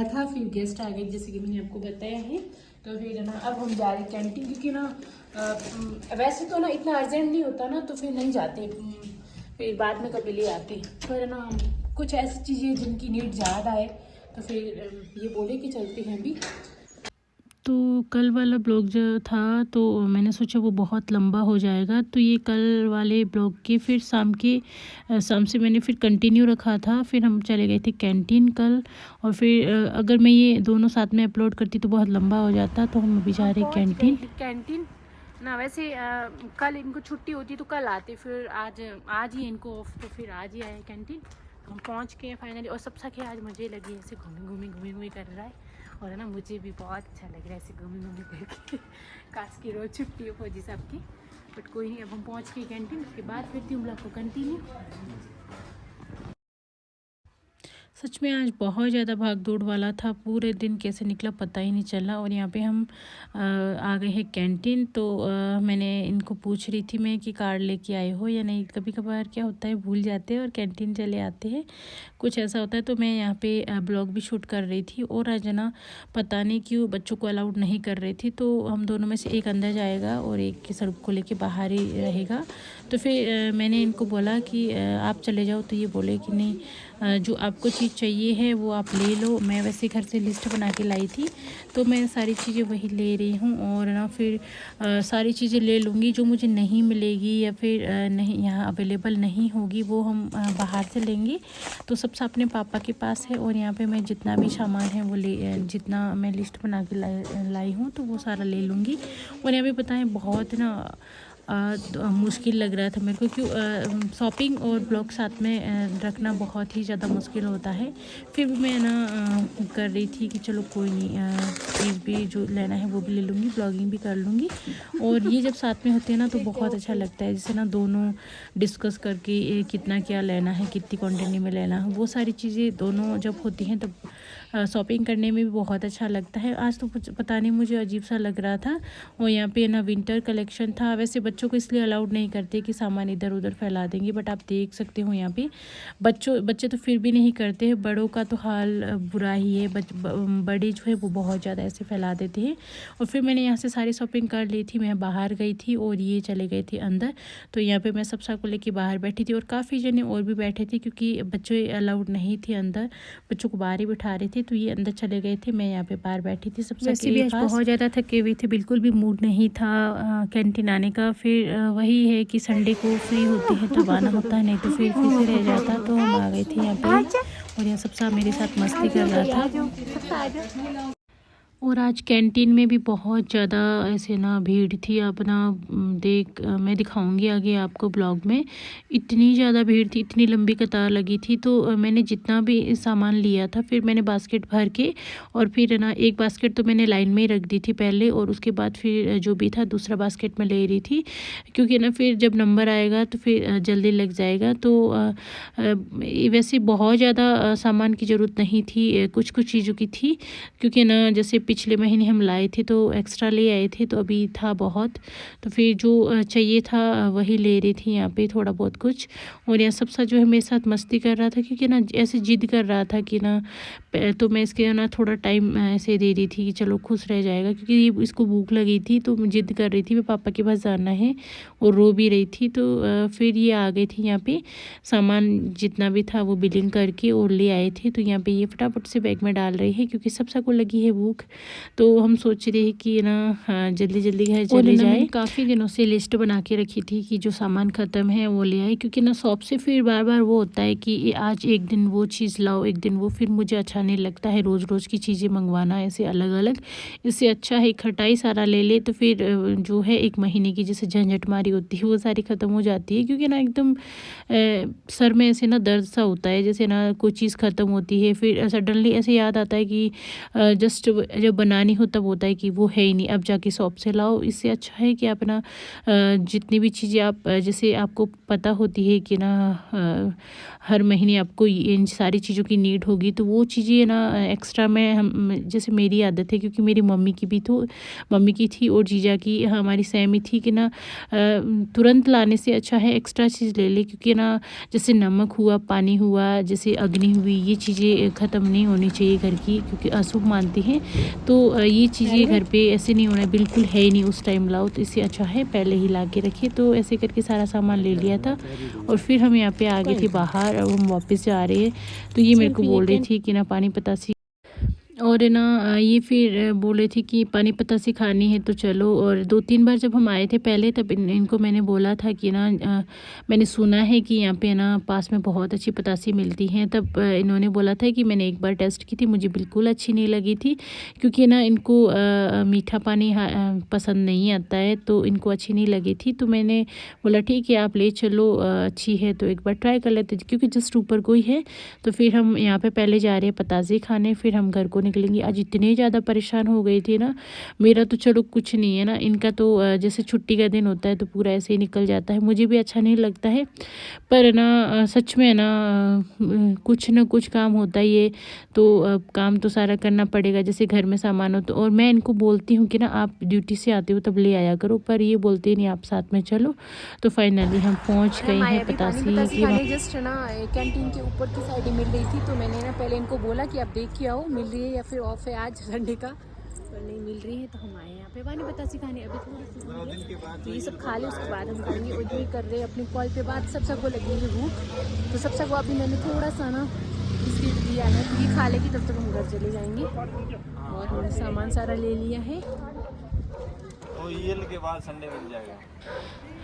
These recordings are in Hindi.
आया था, फिर गेस्ट आ गए जैसे कि मैंने आपको बताया है। तो फिर ना अब हम जा रहे कैंटीन, क्योंकि ना वैसे तो ना इतना अर्जेंट नहीं होता ना, तो फिर नहीं जाते, फिर बाद में कभी ले आते। फिर ना कुछ ऐसी चीज़ें जिनकी नीड ज़्यादा है, तो फिर ये बोले कि चलते हैं अभी। तो कल वाला ब्लॉग जो था तो मैंने सोचा वो बहुत लंबा हो जाएगा, तो ये कल वाले ब्लॉग के फिर शाम से मैंने फिर कंटिन्यू रखा था। फिर हम चले गए थे कैंटीन कल, और फिर अगर मैं ये दोनों साथ में अपलोड करती तो बहुत लंबा हो जाता। तो हम अभी जा रहे कैंटीन ना, वैसे कल इनको छुट्टी होती तो कल आते, फिर आज ही इनको ऑफ, तो फिर आज ही आए कैंटीन। हम पहुंच गए फाइनली, और सब सके आज मुझे लगी ऐसे घूमी कर रहा है, और है ना मुझे भी बहुत अच्छा लग रहा है ऐसे घूमी करके। काश की रोज़ छुट्टी हो फौजी साहब की, बट कोई नहीं। अब हम पहुंच गए कैंटीन, उसके बाद फिर हम लोग को कंटिन्यू। सच में आज बहुत ज़्यादा भाग दौड़ वाला था, पूरे दिन कैसे निकला पता ही नहीं चला। और यहाँ पे हम आ गए हैं कैंटीन। तो मैंने इनको पूछ रही थी मैं कि कार्ड लेके आए हो या नहीं। कभी कभार क्या होता है भूल जाते हैं और कैंटीन चले आते हैं, कुछ ऐसा होता है। तो मैं यहाँ पे ब्लॉग भी शूट कर रही थी, और आज ना पता नहीं क्यों बच्चों को अलाउड नहीं कर रही थी। तो हम दोनों में से एक अंदर जाएगा और एक की सड़क को लेके बाहर ही रहेगा। तो फिर मैंने इनको बोला कि आप चले जाओ, तो ये बोले कि नहीं, जो आपको चीज़ चाहिए है वो आप ले लो। मैं वैसे घर से लिस्ट बना के लाई थी, तो मैं सारी चीज़ें वही ले रही हूँ। और ना फिर सारी चीज़ें ले लूँगी, जो मुझे नहीं मिलेगी या फिर नहीं यहाँ अवेलेबल नहीं होगी वो हम बाहर से लेंगे। तो सब अपने पापा के पास है, और यहाँ पे मैं जितना भी सामान है वो जितना मैं लिस्ट बना के लाई हूँ तो वो सारा ले लूँगी। और यहाँ पे बताएं बहुत ना मुश्किल लग रहा था मेरे को, क्यों शॉपिंग और ब्लॉग साथ में रखना बहुत ही ज़्यादा मुश्किल होता है। फिर भी मैं ना कर रही थी कि चलो कोई नहीं, चीज़ भी जो लेना है वो भी ले लूँगी, ब्लॉगिंग भी कर लूँगी। और ये जब साथ में होते हैं ना तो बहुत अच्छा लगता है, जैसे ना दोनों डिस्कस करके कितना क्या लेना है, कितनी क्वान्टिटी में लेना है, वो सारी चीज़ें दोनों जब होती हैं तब शॉपिंग करने में भी बहुत अच्छा लगता है। आज तो पता नहीं मुझे अजीब सा लग रहा था। और यहाँ पे ना विंटर कलेक्शन था। वैसे बच्चों को इसलिए अलाउड नहीं करते कि सामान इधर उधर फैला देंगे, बट आप देख सकते हो यहाँ पे बच्चे तो फिर भी नहीं करते हैं, बड़ों का तो हाल बुरा ही है। बड़े जो है वो बहुत ज़्यादा ऐसे फैला देते हैं। और फिर मैंने यहाँ से सारी शॉपिंग कर ली थी, मैं बाहर गई थी और ये चले गए थे अंदर। तो यहाँ पे मैं सब को लेके बाहर बैठी थी, और काफ़ी जने और भी बैठे थे, क्योंकि बच्चे अलाउड नहीं थे अंदर, बच्चों को बाहर ही बिठा रहे थे। तो ये अंदर चले गए थे, मैं यहाँ पे बाहर बैठी थी सबसे। वैसे भी आज बहुत ज़्यादा थके हुए थे, बिल्कुल भी मूड नहीं था कैंटीन आने का। फिर वही है कि संडे को फ्री होते हैं तब आना होता है, नहीं तो फिर से रह जाता। तो हम आ गए थे यहाँ पे, और यहाँ सब मेरे साथ मस्ती कर रहा था। और आज कैंटीन में भी बहुत ज़्यादा ऐसे ना भीड़ थी। अपना मैं दिखाऊंगी आगे आपको ब्लॉग में। इतनी ज़्यादा भीड़ थी, इतनी लंबी कतार लगी थी। तो मैंने जितना भी सामान लिया था फिर मैंने बास्केट भर के, और फिर ना एक बास्केट तो मैंने लाइन में ही रख दी थी पहले, और उसके बाद फिर जो भी था दूसरा बास्केट में ले रही थी, क्योंकि ना फिर जब नंबर आएगा तो फिर जल्दी लग जाएगा। तो वैसे बहुत ज़्यादा सामान की ज़रूरत नहीं थी, कुछ चीज़ों की थी, क्योंकि ना जैसे पिछले महीने हम लाए थे तो एक्स्ट्रा ले आए थे, तो अभी था बहुत, तो फिर जो चाहिए था वही ले रही थी यहाँ पे थोड़ा बहुत कुछ। और यहाँ सब जो है मेरे साथ मस्ती कर रहा था, क्योंकि ना ऐसे जिद कर रहा था कि ना, तो मैं इसके ना थोड़ा टाइम ऐसे दे रही थी कि चलो खुश रह जाएगा, क्योंकि इसको भूख लगी थी तो जिद कर रही थी मैं पापा के पास जाना है, और रो भी रही थी। तो फिर ये आ गई थी यहाँ पे, सामान जितना भी था वो बिलिंग करके और ले आए थे। तो यहाँ पे ये फटाफट से बैग में डाल रही है, क्योंकि सबको लगी है भूख। तो हम सोच रहे हैं कि ना जल्दी घर चले जाए। काफ़ी दिनों से लिस्ट बना के रखी थी कि जो सामान ख़त्म है वो ले आए, क्योंकि ना शॉप से फिर बार वो होता है कि आज एक दिन वो चीज़ लाओ, एक दिन वो, फिर मुझे अच्छा नहीं लगता है रोज़ की चीज़ें मंगवाना ऐसे अलग अलग। इससे अच्छा है इकट्ठा ही सारा ले ले, तो फिर जो है एक महीने की जैसे झंझट मारी होती है वो सारी ख़त्म हो जाती है। क्योंकि ना एकदम सर में ऐसे ना दर्द सा होता है, जैसे ना कोई चीज़ ख़त्म होती है, फिर सडनली ऐसे याद आता है कि जब बनानी हो तब होता है कि वो है ही नहीं, अब जाके शॉप से लाओ। इससे अच्छा है कि अपना जितनी भी चीज़ें आप जैसे आपको पता होती है कि ना हर महीने आपको इन सारी चीज़ों की नीड होगी, तो वो चीज़ें ना एक्स्ट्रा में हम जैसे मेरी आदत है, क्योंकि मेरी मम्मी की भी तो मम्मी की थी और जीजा की हमारी सेम ही थी कि ना तुरंत लाने से अच्छा है एक्स्ट्रा चीज़ ले ले, क्योंकि ना जैसे नमक हुआ, पानी हुआ, जैसे अग्नि हुई, ये चीज़ें ख़त्म नहीं होनी चाहिए घर की, क्योंकि अशुभ मानते हैं। तो ये चीज़ें घर पे ऐसे नहीं होना बिल्कुल है ही नहीं, उस टाइम लाओ, तो इससे अच्छा है पहले ही ला के रखिए। तो ऐसे करके सारा सामान ले लिया था और फिर हम यहाँ पे आ गए थे बाहर, अब हम वापस जा रहे हैं। तो ये मेरे को बोल रही थी कि ना पानी पतासी, और ना ये फिर बोल रही थी कि पानी पतासी खानी है तो चलो। और 2-3 बार जब हम आए थे पहले, तब इनको मैंने बोला था कि ना मैंने सुना है कि यहाँ पे ना पास में बहुत अच्छी पतासी मिलती हैं। तब इन्होंने बोला था कि मैंने एक बार टेस्ट की थी, मुझे बिल्कुल अच्छी नहीं लगी थी, क्योंकि ना इनको मीठा पानी पसंद नहीं आता है, तो इनको अच्छी नहीं लगी थी। तो मैंने बोला ठीक है आप ले चलो, अच्छी है तो एक बार ट्राई कर लेते, क्योंकि जस्ट ऊपर कोई है। तो फिर हम यहाँ पे पहले जा रहे हैं पतासे खाने, फिर हम घर को निकलेंगे। आज इतने ज़्यादा परेशान हो गई थी ना, मेरा तो चलो कुछ नहीं है ना, इनका तो जैसे छुट्टी का दिन होता है तो पूरा ऐसे ही निकल जाता है, मुझे भी अच्छा नहीं लगता है। पर ना सच में ना कुछ ना कुछ काम होता ही है, तो काम तो सारा करना पड़ेगा, जैसे घर में सामान हो तो। और मैं इनको बोलती हूँ कि ना आप ड्यूटी से आते हो तब ले आया करो, पर ये बोलते नहीं आप साथ में चलो। तो फाइनली हम पहुँच गए हैं पतासी खाने जस्ट ना कैंटीन के ऊपर की साइड ही मिल रही थी। तो मैंने ना पहले इनको बोला कि आप देख के आओ मिल रही है या फिर ऑफ है आज संडे का, पर नहीं मिल रही है। तो हम आए यहाँ पे पानी पतासी खाने। अभी थोड़ी सी तो ये सब खा ले, उसके बाद हम खाएंगे। और ये कर रहे हैं अपनी कॉल पे बात, सबको लगी है भूख, तो सबको अभी मैंने थोड़ा सा ना बिस्किट दिया है, तो ये खा लेगी, तब तक हम घर चले जाएंगे। और हमने सामान सारा ले लिया है, तो ये के बाद संडे मिल जाएगा।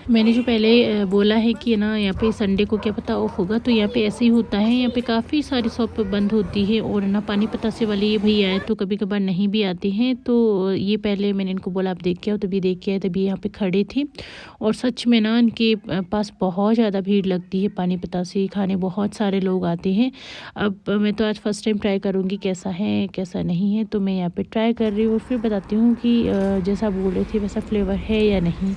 मैंने जो पहले बोला है कि ना यहाँ पे संडे को क्या पता ऑफ होगा, तो यहाँ पे ऐसे ही होता है। यहाँ पे काफ़ी सारी शॉप बंद होती है, और ना पानी पतासे वाले ये भैया आए तो कभी कभार नहीं भी आते हैं। तो ये पहले मैंने इनको बोला आप देख के आओ, तभी देख के आए, तभी यहाँ पे खड़े थे। और सच में ना इनके पास बहुत ज़्यादा भीड़ लगती है, पानी पतासे खाने बहुत सारे लोग आते हैं। अब मैं तो आज फर्स्ट टाइम ट्राई करूँगी कैसा है कैसा नहीं है, तो मैं यहाँ पर ट्राई कर रही हूँ और फिर बताती हूँ कि जैसा बोल रहे थे वैसा फ्लेवर है या नहीं।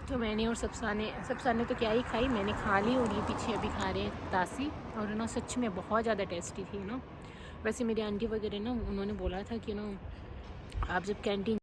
तो मैंने और सब्साने तो क्या ही खाई, मैंने खा ली। और ये पीछे अभी खा रहे हैं तासी, और ना सच में बहुत ज़्यादा टेस्टी थी ना। वैसे मेरी आंटी वगैरह ना उन्होंने बोला था कि ना आप जब कैंटीन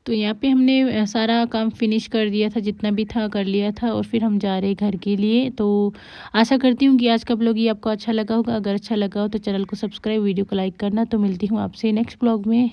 तो यहाँ पे हमने सारा काम फिनिश कर दिया था, जितना भी था कर लिया था, और फिर हम जा रहे हैं घर के लिए। तो आशा करती हूँ कि आज का ब्लॉग ये आपको अच्छा लगा होगा। अगर अच्छा लगा हो तो चैनल को सब्सक्राइब, वीडियो को लाइक करना। तो मिलती हूँ आपसे नेक्स्ट ब्लॉग में।